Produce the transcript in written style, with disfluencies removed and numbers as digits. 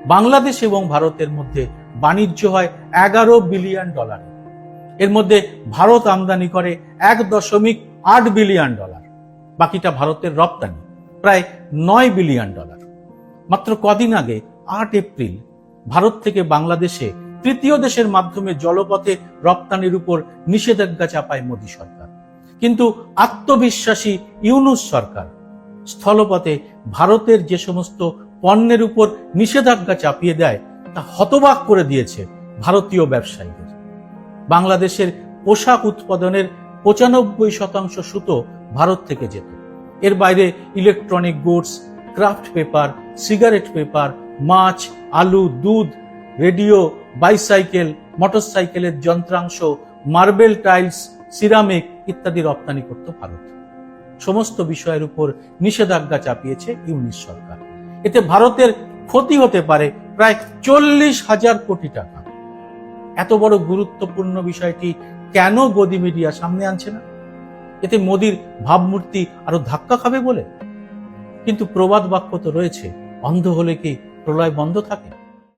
বাংলাদেশ এবং ভারতের মধ্যে বাণিজ্য হয় $11 বিলিয়ন। এর মধ্যে ভারত আমদানি করে $1.8 বিলিয়ন, বাকিটা ভারতের রপ্তানি প্রায় $9 বিলিয়ন। মাত্র কদিন আগে 8 এপ্রিল ভারত থেকে বাংলাদেশে তৃতীয় দেশের মাধ্যমে জলপথে রপ্তানির উপর নিষেধাজ্ঞা চাপায় মোদী সরকার। কিন্তু আত্মবিশ্বাসী ইউনূস সরকার স্থলপথে ভারতের যে সমস্ত পণ্যের উপর নিষেধাজ্ঞা চাপিয়ে দেয় তা হতবাক করে দিয়েছে ভারতীয় ব্যবসায়ীদের। বাংলাদেশের পোশাক উৎপাদনের 95% সুতো ভারত থেকে যেত। এর বাইরে electronic goods, craft paper, cigarette paper, মাছ, আলু, দুধ, রেডিও, বাইসাইকেল, মোটরসাইকেলের যন্ত্রাংশ, মার্বেল টাইলস, সিরামিক ইত্যাদি রপ্তানি করত ভারত। সমস্ত বিষয়ের উপর নিষেধাজ্ঞা চাপিয়েছে ইউনূস সরকার। এতে ভারতের ক্ষতি হতে পারে প্রায় 40,000 কোটি টাকা। এত বড় গুরুত্বপূর্ণ বিষয়টি কেন গদি মিডিয়া সামনে আনছে না? এতে মোদির ভাবমূর্তি আরো ধাক্কা খাবে বলে? কিন্তু প্রবাদ বাক্য তো রয়েছে, অন্ধ হলে কি প্রলয় বন্ধ থাকে?